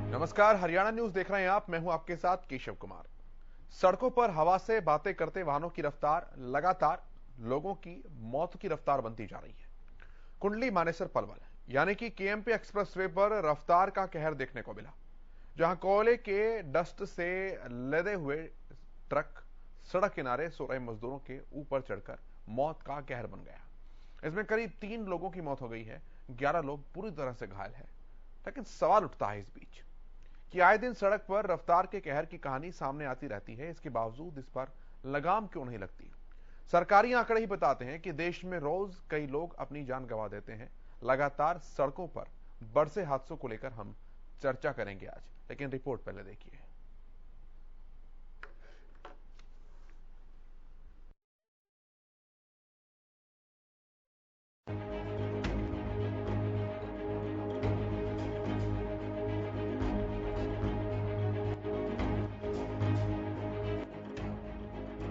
नमस्कार, हरियाणा न्यूज देख रहे हैं आप। मैं हूं आपके साथ केशव कुमार। सड़कों पर हवा से बातें करते वाहनों की रफ्तार लगातार लोगों की मौत की रफ्तार बनती जा रही है। कुंडली मानेसर पलवल यानी कि केएमपी एक्सप्रेसवे पर रफ्तार का कहर देखने को मिला, जहां कोयले के डस्ट से लदे हुए ट्रक सड़क किनारे सो रहे मजदूरों के ऊपर चढ़कर मौत का कहर बन गया। इसमें करीब 3 लोगों की मौत हो गई है, 11 लोग पूरी तरह से घायल हैं। लेकिन सवाल उठता है इस बीच कि आए दिन सड़क पर रफ्तार के कहर की कहानी सामने आती रहती है, इसके बावजूद इस पर लगाम क्यों नहीं लगती। सरकारी आंकड़े ही बताते हैं कि देश में रोज कई लोग अपनी जान गंवा देते हैं। लगातार सड़कों पर बढ़ते हादसों को लेकर हम चर्चा करेंगे आज, लेकिन रिपोर्ट पहले देखिए।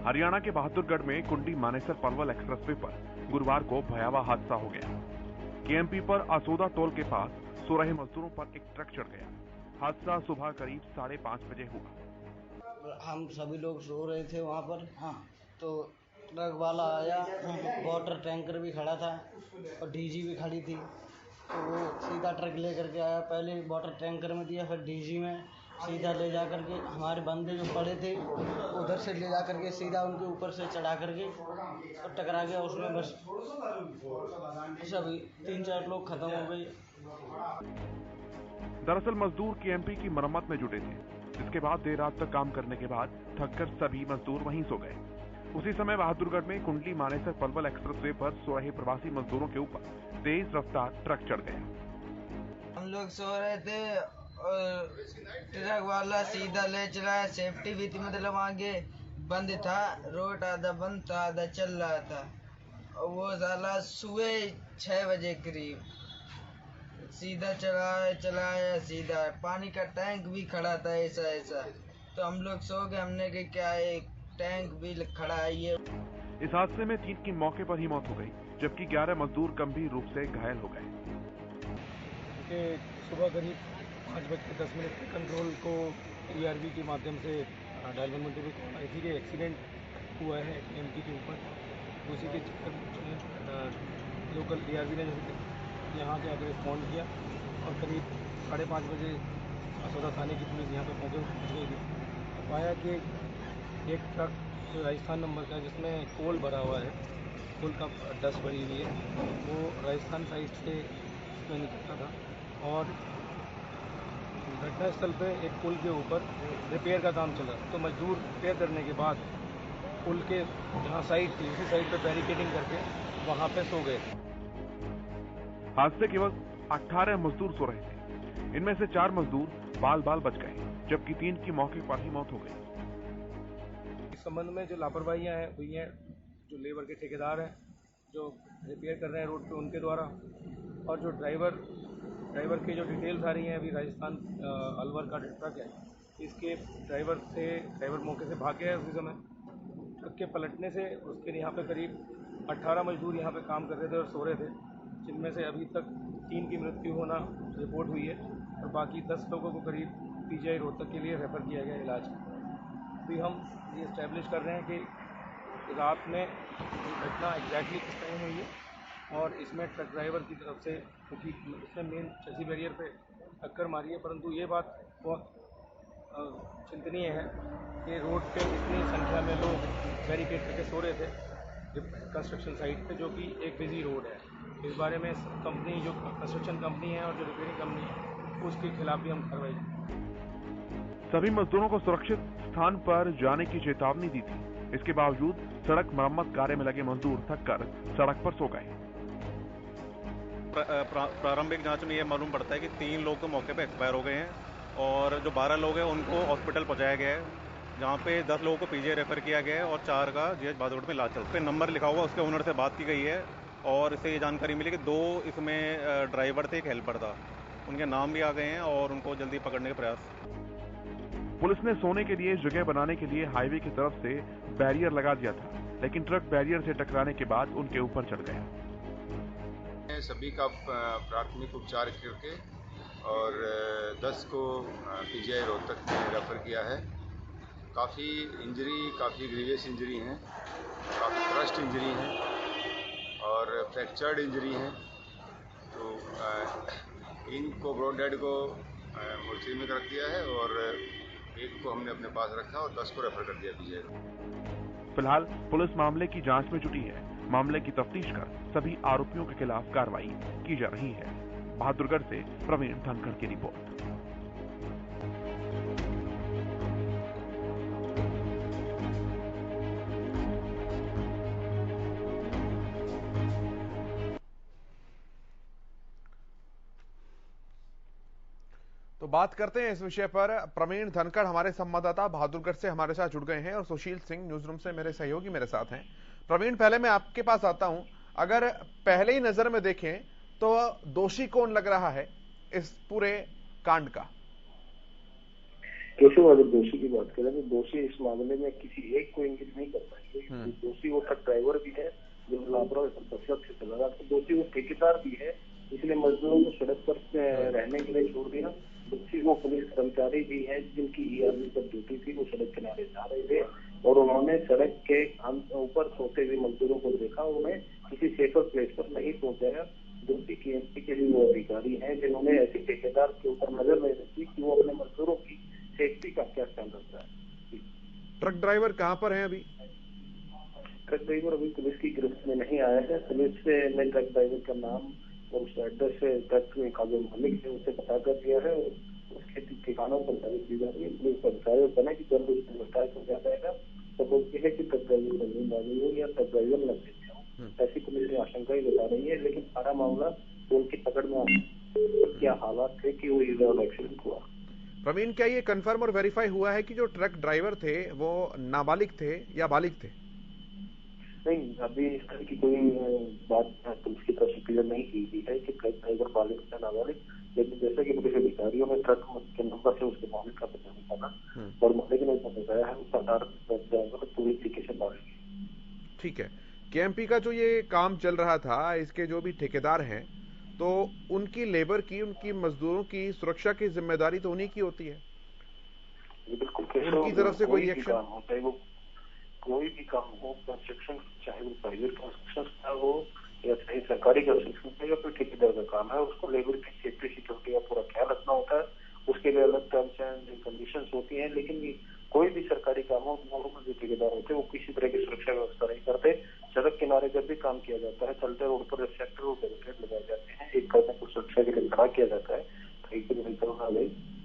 हरियाणा के बहादुरगढ़ में कुंडी मानेसर पलवल एक्सप्रेसवे पर गुरुवार को भयावह हादसा हो गया। केएमपी पर असोदा टोल के पास सो रहे मजदूरों पर एक ट्रक चढ़ गया। हादसा सुबह करीब 5:30 बजे हुआ। हम सभी लोग सो रहे थे वहाँ पर। तो ट्रक वाला आया, वाटर टैंकर भी खड़ा था और डीजी भी खड़ी थी। तो वो सीधा ट्रक लेकर के आया, पहले वाटर टैंकर में दिया, फिर डीजी में सीधा ले जा करके हमारे बंदे जो पड़े थे उधर से ले जा करके सीधा उनके ऊपर से चढ़ा करके और टकरा गया उसमें। बस सभी 3-4 लोग खत्म हो गए। दरअसल मजदूर केएमपी की मरम्मत में जुटे थे, जिसके बाद देर रात तक काम करने के बाद थककर सभी मजदूर वहीं सो गए। उसी समय बहादुरगढ़ में कुंडली मानेसर पलवल एक्सप्रेसवे पर सो रहे प्रवासी मजदूरों के ऊपर तेज रफ्तार ट्रक चढ़ गया। हम लोग सो रहे थे और ट्रक वाला सीधा ले चला। सेफ्टी भी थी, मतलब आगे बंद था, रोड आधा बंद था आधा चल रहा था। और वो साला सुबह 6 बजे करीब सीधा चलाया सीधा। पानी का टैंक भी खड़ा था ऐसा। तो हम लोग सो गए, हमने कि क्या एक टैंक भी खड़ा है ये। इस हादसे में 3 की मौके पर ही मौत हो गई, जबकि 11 मजदूर गंभीर रूप से घायल हो गए। सुबह करीब 5:10 पे कंट्रोल को टीआरबी के माध्यम से डायल 112 पे कॉल आई थी कि एक्सीडेंट हुआ है एमपी के ऊपर। उसी के चक्कर में लोकल टीआरबी ने यहाँ के आगे रिस्पॉन्ड किया और करीब 5:30 बजे असोदा थाने की पुलिस यहाँ पर पहुँच गई थी। पाया कि एक ट्रक जो राजस्थान नंबर का, जिसमें कोल भरा हुआ है, कोल का डस्ट भरी हुई है, वो राजस्थान साइड से इसमें निकलता था। और घटनास्थल पे एक पुल के ऊपर रिपेयर का काम चला, तो मजदूर रिपेयर करने के बाद पुल के जहाँ साइड थी उसी साइड पे बैरिकेडिंग करके वहाँ पे सो गए। हादसे के वक्त 18 मजदूर सो रहे थे। इनमें से 4 मजदूर बाल बच गए, जबकि 3 की मौके पर ही मौत हो गई। इस संबंध में जो लापरवाहियाँ हुई हैं, जो लेबर के ठेकेदार हैं जो रिपेयर कर रहे हैं रोड पे, उनके द्वारा, और जो ड्राइवर की जो डिटेल्स आ रही हैं अभी, राजस्थान अलवर का ट्रक है, इसके ड्राइवर मौके से भाग गया है उसी समय। ट्रक के पलटने से उसके यहाँ पे करीब 18 मजदूर यहाँ पे काम कर रहे थे और सो रहे थे, जिनमें से अभी तक 3 की मृत्यु होना रिपोर्ट हुई है और बाकी 10 लोगों को करीब पीजीआई रोहतक के लिए रेफर किया गया इलाज। अभी हम ये इस्टेब्लिश कर रहे हैं कि रात में घटना एग्जैक्टली किस टाइम हुई है, और इसमें ट्रक ड्राइवर की तरफ से, क्योंकि इसने मेन चेसी बैरियर पे टक्कर मारी है। परंतु ये बात बहुत चिंतनीय है कि रोड पे इतनी संख्या में लोग बैरिकेड करके सो रहे थे कंस्ट्रक्शन साइट पे, जो कि एक बिजी रोड है। इस बारे में कंपनी, जो कंस्ट्रक्शन कंपनी है और जो रिपेयरिंग कंपनी है, उसके खिलाफ भी हम कार्रवाई करेंगे। सभी मजदूरों को सुरक्षित स्थान पर जाने की चेतावनी दी थी। इसके बावजूद सड़क मरम्मत कार्य में लगे मजदूर थककर सड़क पर सो गए। प्रारंभिक जांच में यह मालूम पड़ता है कि 3 लोग तो मौके पर एक्सपायर हो गए हैं और जो 12 लोग हैं उनको हॉस्पिटल पहुंचाया गया है, जहां पे 10 लोगों को पीजीआई रेफर किया गया है और 4 का जीएच बहादुरगढ़ में इलाज चल रहा है। नंबर लिखा हुआ, उसके ओनर से बात की गई है और इससे ये जानकारी मिली कि 2 इसमें ड्राइवर थे, एक हेल्पर था। उनके नाम भी आ गए हैं और उनको जल्दी पकड़ने के प्रयास। पुलिस ने सोने के लिए जगह बनाने के लिए हाईवे की तरफ से बैरियर लगा दिया था, लेकिन ट्रक बैरियर से टकराने के बाद उनके ऊपर चढ़ गया। सभी का प्राथमिक उपचार करके और 10 को पीजीआई रोहतक में रेफ़र किया है। काफ़ी ग्रीवियस इंजरी हैं, काफ़ी क्रश्ड इंजरी हैं और फ्रैक्चर्ड इंजरी हैं। तो इनको ब्रॉड डेड को मोर्चरी में रख दिया है और एक को हमने अपने पास रखा और 10 को रेफर कर दिया पीजीआई। फिलहाल पुलिस मामले की जांच में जुटी है। मामले की तफ्तीश कर सभी आरोपियों के खिलाफ कार्रवाई की जा रही है। बहादुरगढ़ से प्रवीण धनखड़ की रिपोर्ट। तो बात करते हैं इस विषय पर। प्रवीण धनखड़ हमारे संवाददाता बहादुरगढ़ से हमारे साथ जुड़ गए हैं और सुशील सिंह न्यूज रूम से मेरे सहयोगी मेरे साथ हैं। प्रवीण, पहले मैं आपके पास आता हूं। अगर पहले ही नजर में देखें तो दोषी कौन लग रहा है इस पूरे कांड का? केशव, अगर दोषी की बात करें तो दोषी इस मामले में किसी एक को इंगित नहीं कर पाएंगे। दोषी वो ट्रक ड्राइवर भी है जो लापरवाही से चला रहा था, दोषी वो ठेकेदार भी है इसलिए मजदूरों को सड़क पर रहने के लिए छोड़ दिया। दोषी वो पुलिस कर्मचारी भी है जिनकी ईआरबी पर ड्यूटी थी, वो सड़क किनारे जा रहे थे और उन्होंने सड़क के ऊपर सोते हुए मजदूरों को देखा, उन्हें किसी सेफर प्लेस पर नहीं पहुंचाया। दोषी केएमपी के भी वो अधिकारी हैं जिन्होंने ऐसे ठेकेदार के ऊपर नजर नहीं रखी कि वो अपने मजदूरों की सेफ्टी का क्या ख्याल रखता है। ट्रक ड्राइवर कहाँ पर है अभी? ट्रक ड्राइवर अभी पुलिस की गिरफ्त में नहीं आया है। पुलिस ने ट्रक ड्राइवर का नाम और उस एड्रेस से ट्रक का जो मालिक है उसे पता कर दिया है और उसके ठिकानों पर तलाश की जा रही है। पुलिस अधिकारियों बना कि जल्द उसको गिरफ्तार कर दिया जाएगा। तो बोलती है कि ट्रक ड्राइवर को नींद आ गई हो या ट्रक ड्राइवर न भेज जाओ, ऐसी पुलिस ने आशंकाएं बता रही है। लेकिन सारा मामला उनकी पकड़ में क्या हालात थे कि वो इलीगल एक्सीडेंट हुआ। प्रवीण, क्या ये कंफर्म और वेरीफाई हुआ है कि जो ट्रक ड्राइवर थे वो नाबालिग थे या बालिग थे? नहीं, अभी इस तरह की कोई बात पुलिस की तरफ से क्लियर नहीं की गई है कि ट्रक ड्राइवर बालिग या नाबालिग। लेकिन जैसा कि पुलिस अधिकारियों ने ट्रक के नंबर से उसके मालिक का पता निकाला और मालिक ने बताया है उस आधार पर ट्रक ड्राइवर पूरी तरीके से बालिग है। ठीक है। केएमपी का जो ये काम चल रहा था, इसके जो भी ठेकेदार हैं तो उनकी लेबर की, उनकी मजदूरों की सुरक्षा की जिम्मेदारी तो उन्हीं की होती है। बिल्कुल, उनकी तरफ से कोई एक्शन होता है, वो कोई भी काम हो, कंस्ट्रक्शन चाहे वो प्राइवेट कंस्ट्रक्शन का हो या चाहे सरकारी कंस्ट्रक्शन का या फिर ठेकेदार का काम है, उसको लेबर की सेफ्टी सिक्योरिटी का पूरा ख्याल रखना होता है। उसके लिए अलग टर्म्स एंड कंडीशंस होती हैं। लेकिन कोई भी सरकारी काम हो, जो ठेकेदार होते हैं वो किसी तरह की सुरक्षा व्यवस्था नहीं करते। सड़क किनारे जब भी काम किया जाता है, चलते रोड पर रिफ्लेक्टर और बैरिकेड लगाए जाते हैं, एक कर्मी को सुरक्षा के लिए खड़ा किया जाता है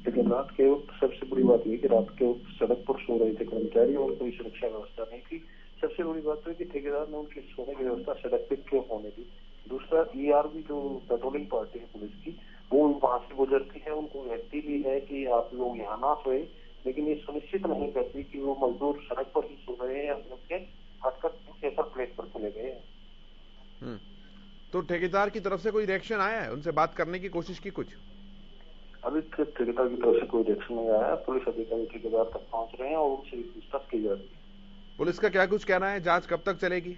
लेकिन रात के वक्त सबसे बड़ी बात यह कि रात के वक्त सड़क पर सो रहे थे कर्मचारी और कोई सुरक्षा व्यवस्था नहीं थी। सबसे बड़ी बात है कि ठेकेदार ने उनकी सोने की व्यवस्था सड़क पे क्यों होने दी। दूसरा, ईआरबी जो पेट्रोलिंग पार्टी है पुलिस की, वो वहां से गुजरती है, उनको कहती भी है कि आप लोग यहाँ ना सोए, लेकिन ये सुनिश्चित नहीं करती कि वो मजदूर सड़क पर ही सो रहे हैं या उनके हटकर सेफर प्लेस पर चले गए हैं। तो ठेकेदार की तरफ से कोई रिएक्शन आया है? उनसे बात करने की कोशिश की कुछ? अभी तक ठेकेदार की तरफ से कोई रिएक्शन नहीं आया। पुलिस अधिकारी ठेकेदार तक पहुंच रहे हैं और उनसे पूछताछ की जा रही है। पुलिस का क्या कुछ कहना है? जांच कब तक चलेगी?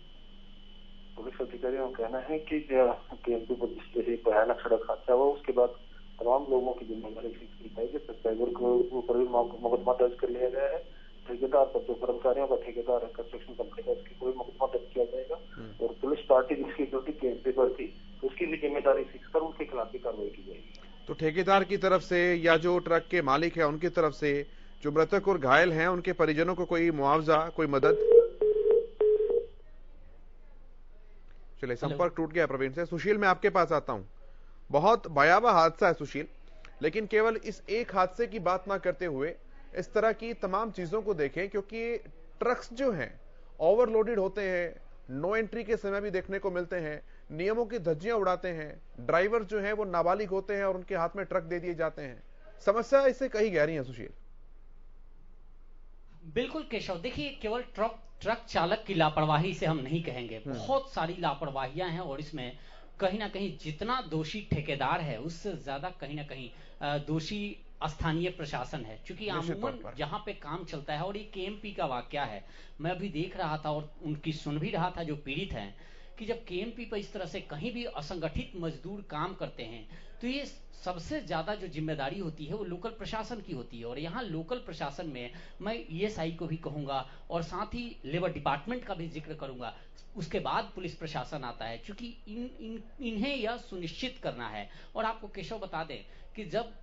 पुलिस अधिकारियों का कहना है कि केएमपी पर जैसे भयानक सड़क हादसा हुआ उसके बाद तमाम लोगों की जिम्मेदारी फिक्स की जाएगी। ड्राइवर को ऊपर भी मुकदमा दर्ज कर लिया गया है। ठेकेदार पर, जो कर्मचारियों का ठेकेदार है कंस्ट्रक्शन कंपनी का, उसकी कोई मुकदमा दर्ज किया जाएगा और पुलिस पार्टी जिसकी ड्यूटी केएमपी पर थी उसकी भी जिम्मेदारी फिक्स कर उनके खिलाफ भी कार्रवाई की जाएगी। तो ठेकेदार की तरफ से या जो ट्रक के मालिक है उनकी तरफ से जो मृतक और घायल हैं उनके परिजनों को कोई मुआवजा, कोई मदद? चलिए, संपर्क टूट गया प्रवीण से। सुशील, मैं आपके पास आता हूं। बहुत भयावह हादसा है सुशील, लेकिन केवल इस एक हादसे की बात ना करते हुए इस तरह की तमाम चीजों को देखें, क्योंकि ट्रक्स जो हैं ओवरलोडेड होते हैं, नो एंट्री के समय भी देखने को मिलते हैं, नियमों की धज्जियां उड़ाते हैं, ड्राइवर जो हैं वो नाबालिग होते हैं और उनके हाथ में ट्रक दे दिए जाते हैं। समस्या इससे कहीं गहरी है सुशील। बिल्कुल केशव, देखिए केवल ट्रक चालक की लापरवाही से हम नहीं कहेंगे, बहुत सारी लापरवाहियां हैं और इसमें कहीं ना कहीं जितना दोषी ठेकेदार है उससे ज्यादा कहीं ना कहीं दोषी स्थानीय प्रशासन है, क्योंकि अमूमन जहां पे काम चलता है, और ये केएमपी का वाकया है, मैं अभी देख रहा था और उनकी सुन भी रहा था जो पीड़ित हैं, कि जब केएमपी पर इस तरह से कहीं भी असंगठित मजदूर काम करते हैं तो ये सबसे ज्यादा जो जिम्मेदारी होती है वो लोकल प्रशासन की होती है। और यहाँ लोकल प्रशासन में मैं ईएसआई को भी कहूंगा और साथ ही लेबर डिपार्टमेंट का भी जिक्र करूंगा, उसके बाद पुलिस प्रशासन आता है, क्योंकि इन्हें यह सुनिश्चित करना है। और आपको केशव बता दें कि जब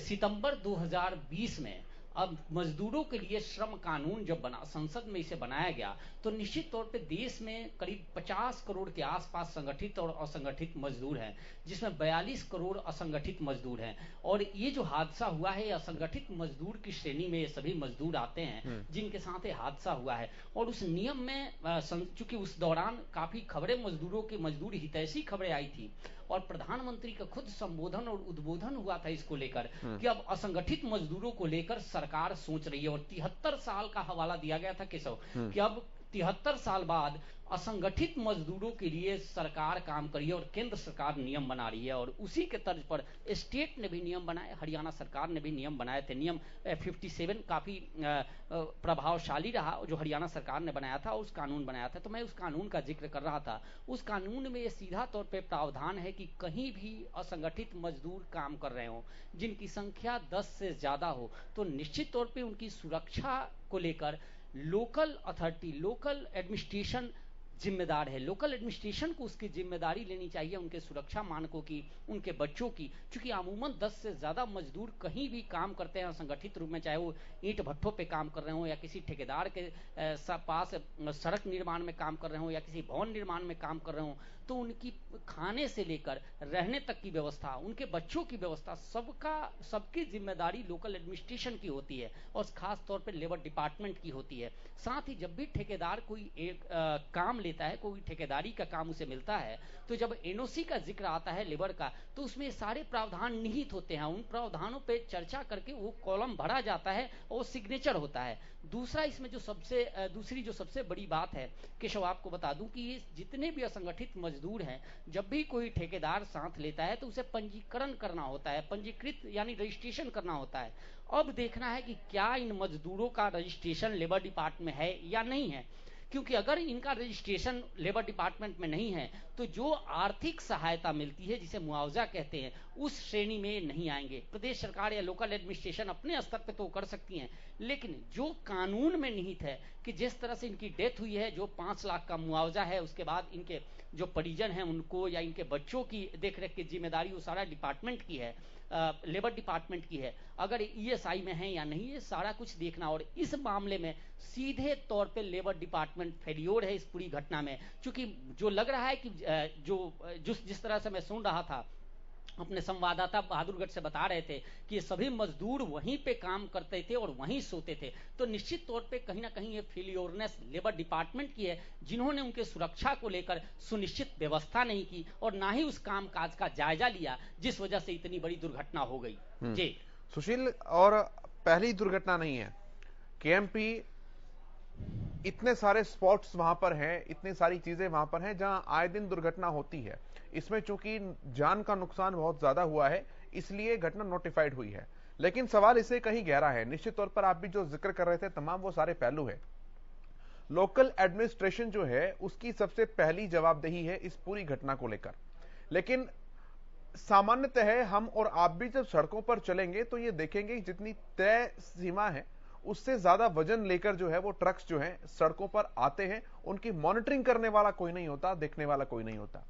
सितंबर 2020 में अब मजदूरों के लिए श्रम कानून जब बना, संसद में इसे बनाया गया, तो निश्चित तौर पे देश में करीब 50 करोड़ के आसपास संगठित और असंगठित मजदूर हैं, जिसमें 42 करोड़ असंगठित मजदूर हैं। और ये जो हादसा हुआ है, असंगठित मजदूर की श्रेणी में ये सभी मजदूर आते हैं जिनके साथ ये हादसा हुआ है। और उस नियम में चूंकि उस दौरान काफी खबरें मजदूरों की, मजदूर हितैषी खबरें आई थी और प्रधानमंत्री का खुद संबोधन और उद्बोधन हुआ था इसको लेकर कि अब असंगठित मजदूरों को लेकर सरकार सोच रही है। और 73 साल का हवाला दिया गया था केशव कि अब 73 साल बाद असंगठित मजदूरों के लिए सरकार काम कर रही है और केंद्र सरकार नियम बना रही है। और उसी के तर्ज पर स्टेट ने भी नियम बनाए, हरियाणा सरकार ने भी नियम बनाए थे। नियम 57 काफी प्रभावशाली रहा जो हरियाणा सरकार ने बनाया था, उस कानून बनाया था। तो मैं उस कानून का जिक्र कर रहा था। उस कानून में ये सीधा तौर पे प्रावधान है कि कहीं भी असंगठित मजदूर काम कर रहे हो जिनकी संख्या 10 से ज्यादा हो, तो निश्चित तौर पे उनकी सुरक्षा को लेकर लोकल अथॉरिटी, लोकल एडमिनिस्ट्रेशन जिम्मेदार है। लोकल एडमिनिस्ट्रेशन को उसकी जिम्मेदारी लेनी चाहिए उनके सुरक्षा मानकों की, उनके बच्चों की। क्योंकि अमूमन 10 से ज्यादा मजदूर कहीं भी काम करते हैं संगठित रूप में, चाहे वो ईंट भट्ठों पे काम कर रहे हो या किसी ठेकेदार के पास सड़क निर्माण में काम कर रहे हो या किसी भवन निर्माण में काम कर रहे हो, तो उनकी खाने से लेकर रहने तक की व्यवस्था, उनके बच्चों की व्यवस्था, सबकी जिम्मेदारी लोकल एडमिनिस्ट्रेशन की होती है और खास तौर पे लेबर डिपार्टमेंट की होती है। साथ ही जब भी ठेकेदार कोई एक काम लेता है, कोई ठेकेदारी का काम उसे मिलता है, तो जब एनओसी का जिक्र आता है लेबर का, तो उसमें सारे प्रावधान निहित होते हैं। उन प्रावधानों पे चर्चा करके वो कॉलम भरा जाता है और सिग्नेचर होता है। दूसरा इसमें दूसरी जो सबसे बड़ी बात है केशव, आपको बता दूं कि ये जितने भी असंगठित मजदूर हैं, जब भी कोई ठेकेदार साथ लेता है तो उसे पंजीकरण करना होता है, पंजीकृत यानी रजिस्ट्रेशन करना होता है। अब देखना है कि क्या इन मजदूरों का रजिस्ट्रेशन लेबर डिपार्टमेंट में है या नहीं है, क्योंकि अगर इनका रजिस्ट्रेशन लेबर डिपार्टमेंट में नहीं है तो जो आर्थिक सहायता मिलती है, जिसे मुआवजा कहते हैं, उस श्रेणी में नहीं आएंगे। प्रदेश सरकार या लोकल एडमिनिस्ट्रेशन अपने स्तर पे तो कर सकती हैं, लेकिन जो कानून में निहित है कि जिस तरह से इनकी डेथ हुई है, जो 5 लाख का मुआवजा है, उसके बाद इनके जो परिजन हैं उनको या इनके बच्चों की देखरेख की जिम्मेदारी वो सारा डिपार्टमेंट की है, लेबर डिपार्टमेंट की है। अगर ईएसआई में है या नहीं, ये सारा कुछ देखना। और इस मामले में सीधे तौर पे लेबर डिपार्टमेंट फेल्योर है इस पूरी घटना में, क्योंकि जो लग रहा है कि जिस तरह से मैं सुन रहा था, अपने संवाददाता बहादुरगढ़ से बता रहे थे कि ये सभी मजदूर वहीं पे काम करते थे और वहीं सोते थे, तो निश्चित तौर पे कहीं ना कहीं ये फेलियोरनेस लेबर डिपार्टमेंट की है, जिन्होंने उनके सुरक्षा को लेकर सुनिश्चित व्यवस्था नहीं की और ना ही उस काम काज का जायजा लिया, जिस वजह से इतनी बड़ी दुर्घटना हो गई। जी सुशील, और पहली दुर्घटना नहीं है। केएमपी इतने सारे स्पॉट्स वहां पर हैं, इतनी सारी चीजें वहां पर हैं जहां आए दिन दुर्घटना होती है। इसमें चूंकि जान का नुकसान बहुत ज्यादा हुआ है, इसलिए घटना नोटिफाइड हुई है। लेकिन सवाल इससे कहीं गहरा है। निश्चित तौर पर आप भी जो जिक्र कर रहे थे, तमाम वो सारे पहलू है। लोकल एडमिनिस्ट्रेशन जो है उसकी सबसे पहली जवाबदेही है इस पूरी घटना को लेकर। लेकिन सामान्यतः हम और आप भी जब सड़कों पर चलेंगे तो ये देखेंगे जितनी तय सीमा है उससे ज्यादा वजन लेकर जो है वो ट्रक्स जो हैं सड़कों पर आते हैं। उनकी मॉनिटरिंग करने वाला कोई नहीं होता, देखने वाला कोई नहीं होता।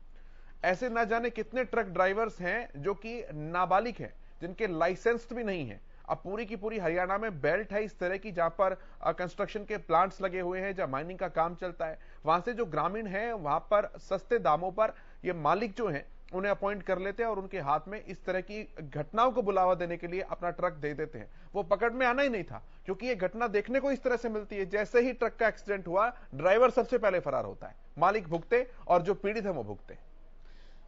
ऐसे ना जाने कितने ट्रक ड्राइवर्स हैं जो कि नाबालिग हैं, जिनके लाइसेंस भी नहीं है। अब पूरी की पूरी हरियाणा में बेल्ट है इस तरह की जहां पर कंस्ट्रक्शन के प्लांट्स लगे हुए हैं, जहां माइनिंग का काम चलता है। वहां से जो ग्रामीण हैं वहां पर सस्ते दामों पर ये मालिक जो हैं उन्हें अपॉइंट कर लेते हैं और उनके हाथ में इस तरह की घटनाओं को बुलावा देने के लिए अपना ट्रक दे देते हैं। वो पकड़ में आना ही नहीं था, क्योंकि ये घटना देखने को इस तरह से मिलती है जैसे ही ट्रक का एक्सीडेंट हुआ ड्राइवर सबसे पहले फरार होता है, मालिक भुगते और जो पीड़ित है वो भुगते।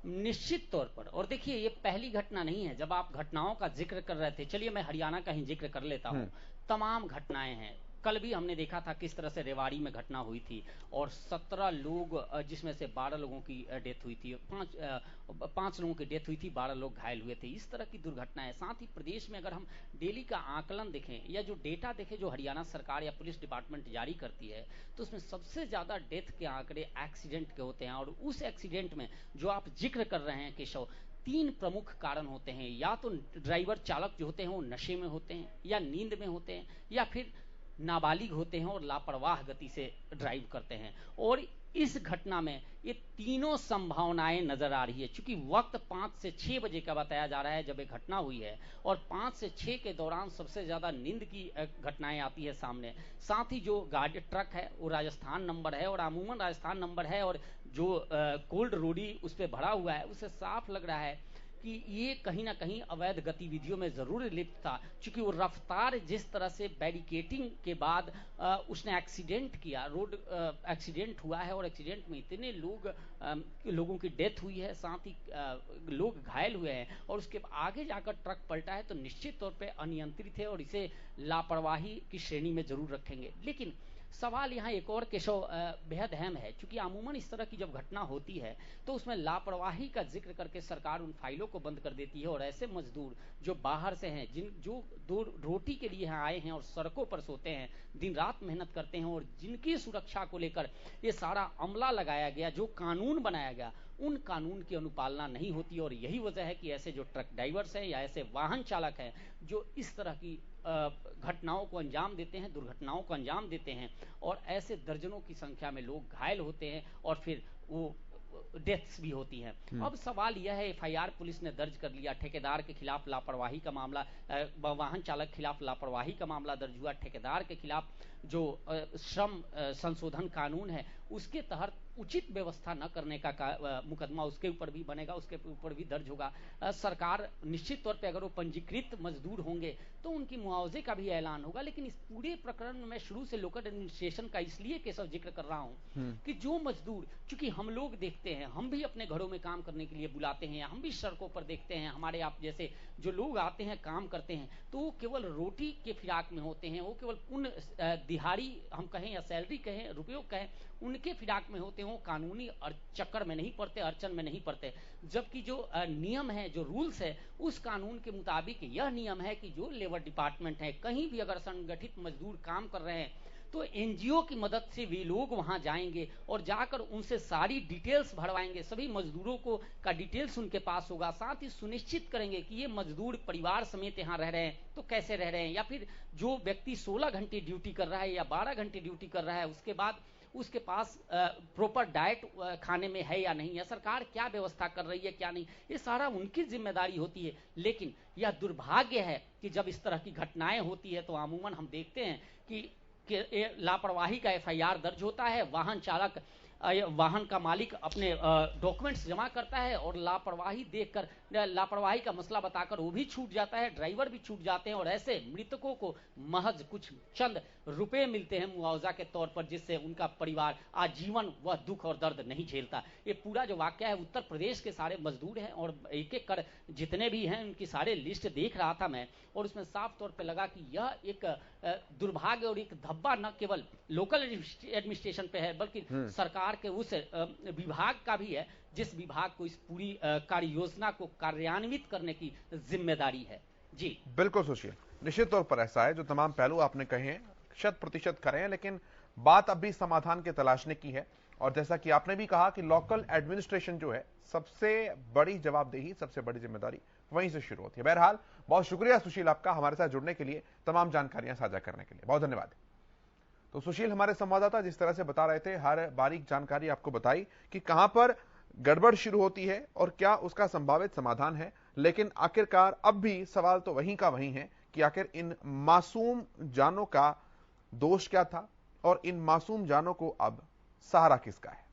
निश्चित तौर पर। और देखिए, ये पहली घटना नहीं है। जब आप घटनाओं का जिक्र कर रहे थे, चलिए मैं हरियाणा का ही जिक्र कर लेता हूं। तमाम घटनाएं हैं, कल भी हमने देखा था किस तरह से रेवाड़ी में घटना हुई थी और 17 लोग, जिसमें से 12 लोगों की डेथ हुई थी, 5 लोगों की डेथ हुई थी, 12 लोग घायल हुए थे। इस तरह की दुर्घटनाएं, साथ ही प्रदेश में अगर हम डेली का आकलन देखें या जो डेटा देखें जो हरियाणा सरकार या पुलिस डिपार्टमेंट जारी करती है, तो उसमें सबसे ज्यादा डेथ के आंकड़े एक्सीडेंट के होते हैं। और उस एक्सीडेंट में जो आप जिक्र कर रहे हैं केशव, 3 प्रमुख कारण होते हैं। या तो ड्राइवर चालक जो होते हैं वो नशे में होते हैं, या नींद में होते हैं, या फिर नाबालिग होते हैं और लापरवाह गति से ड्राइव करते हैं। और इस घटना में ये तीनों संभावनाएं नजर आ रही है। चूंकि वक्त 5 से 6 बजे का बताया जा रहा है जब ये घटना हुई है, और 5 से 6 के दौरान सबसे ज्यादा नींद की घटनाएं आती है सामने। साथ ही जो गाड़ी ट्रक है वो राजस्थान नंबर है, और अमूमन राजस्थान नंबर है, और जो कोल्ड रोडी उस पर भरा हुआ है, उससे साफ लग रहा है कि ये कहीं ना कहीं अवैध गतिविधियों में जरूर लिप्त था। चूंकि वो रफ्तार जिस तरह से बैरिकेटिंग के बाद उसने एक्सीडेंट किया, रोड एक्सीडेंट हुआ है, और एक्सीडेंट में इतने लोगों की डेथ हुई है, साथ ही लोग घायल हुए हैं, और उसके आगे जाकर ट्रक पलटा है, तो निश्चित तौर पे अनियंत्रित है और इसे लापरवाही की श्रेणी में जरूर रखेंगे। लेकिन सवाल यहाँ एक और केशव बेहद अहम है। क्योंकि अमूमन इस तरह की जब घटना होती है तो उसमें लापरवाही का जिक्र करके सरकार उन फाइलों को बंद कर देती है, और ऐसे मजदूर जो बाहर से हैं, जो 2 रोटी के लिए यहाँ आए हैं और सड़कों पर सोते हैं, दिन रात मेहनत करते हैं, और जिनकी सुरक्षा को लेकर ये सारा अमला लगाया गया, जो कानून बनाया गया, उन कानून की अनुपालना नहीं होती। और यही वजह है कि ऐसे जो ट्रक ड्राइवर्स हैं या ऐसे वाहन चालक हैं जो इस तरह की घटनाओं को अंजाम देते हैं, दुर्घटनाओं को अंजाम देते हैं, और ऐसे दर्जनों की संख्या में लोग घायल होते हैं और फिर वो डेथ्स भी होती हैं। अब सवाल यह है, एफआईआर पुलिस ने दर्ज कर लिया, ठेकेदार के खिलाफ लापरवाही का मामला, वाहन चालक खिलाफ लापरवाही का मामला दर्ज हुआ। ठेकेदार के खिलाफ जो श्रम संशोधन कानून है उसके तहत उचित व्यवस्था न करने का मुकदमा उसके ऊपर भी बनेगा, उसके ऊपर भी दर्ज होगा। सरकार निश्चित तौर पे अगर वो पंजीकृत मजदूर होंगे तो उनकी मुआवजे का भी ऐलान होगा। लेकिन इस पूरे प्रकरण में शुरू से लोकल एडमिनिस्ट्रेशन का इसलिए केशव जिक्र कर रहा हूं कि जो मजदूर, चूंकि हम लोग देखते हैं, हम भी अपने घरों में काम करने के लिए बुलाते हैं, हम भी सड़कों पर देखते हैं, हमारे आप जैसे जो लोग आते हैं काम करते हैं, तो वो केवल रोटी के फिराक में होते हैं, वो केवल उन दिहाड़ी हम कहें या सैलरी कहें, रुपयों कहें, उनके फिराक में होते हैं, वो कानूनी चक्कर में नहीं पड़ते, अड़चन में नहीं पड़ते। जबकि जो नियम है, जो रूल्स है, उस कानून के मुताबिक यह नियम है कि जो लेबर डिपार्टमेंट है, कहीं भी अगर संगठित मजदूर काम कर रहे हैं तो एनजीओ की मदद से वे लोग वहां जाएंगे और जाकर उनसे सारी डिटेल्स भरवाएंगे, सभी मजदूरों को का डिटेल्स उनके पास होगा। साथ ही सुनिश्चित करेंगे कि ये मजदूर परिवार समेत यहाँ रह रहे हैं तो कैसे रह रहे हैं, या फिर जो व्यक्ति 16 घंटे ड्यूटी कर रहा है या 12 घंटे ड्यूटी कर रहा है, उसके बाद उसके पास प्रॉपर डाइट खाने में है या नहीं, या सरकार क्या व्यवस्था कर रही है क्या नहीं, ये सारा उनकी जिम्मेदारी होती है। लेकिन यह दुर्भाग्य है कि जब इस तरह की घटनाएं होती है तो अमूमन हम देखते हैं कि लापरवाही का एफआईआर दर्ज होता है, वाहन चालक वाहन का मालिक अपने डॉक्यूमेंट्स जमा करता है और लापरवाही देखकर, लापरवाही का मसला बताकर वो भी छूट जाता है, ड्राइवर भी छूट जाते हैं, और ऐसे मृतकों को महज कुछ चंद रुपए मिलते हैं मुआवजा के तौर पर, जिससे उनका परिवार आजीवन वह दुख और दर्द नहीं झेलता। ये पूरा जो वाकया है, उत्तर प्रदेश के सारे मजदूर हैं और एक एक कर जितने भी हैं उनकी सारे लिस्ट देख रहा था मैं, और उसमें साफ तौर पर लगा कि यह एक दुर्भाग्य और एक धब्बा न केवल लोकल एडमिनिस्ट्रेशन पे है बल्कि सरकार के उस विभाग का भी है जिस विभाग को इस पूरी कार्य योजना को कार्यान्वित करने की जिम्मेदारी है। जी बिल्कुल सुशील, निश्चित तौर पर ऐसा है, जो तमाम पहलू आपने कहे हैं 100% करें हैं, लेकिन बात अभी समाधान के तलाशने की है। और जैसा कि आपने भी कहा कि लोकल एडमिनिस्ट्रेशन जो है, सबसे बड़ी जवाबदेही, सबसे बड़ी जिम्मेदारी वहीं से शुरू होती है। बहरहाल बहुत शुक्रिया सुशील आपका हमारे साथ जुड़ने के लिए, तमाम जानकारियां साझा करने के लिए, बहुत धन्यवाद। तो सुशील हमारे संवाददाता जिस तरह से बता रहे थे, हर बारीक जानकारी आपको बताई कि कहां पर गड़बड़ शुरू होती है और क्या उसका संभावित समाधान है। लेकिन आखिरकार अब भी सवाल तो वहीं का वहीं है कि आखिर इन मासूम जानों का दोष क्या था और इन मासूम जानों को अब सहारा किसका है।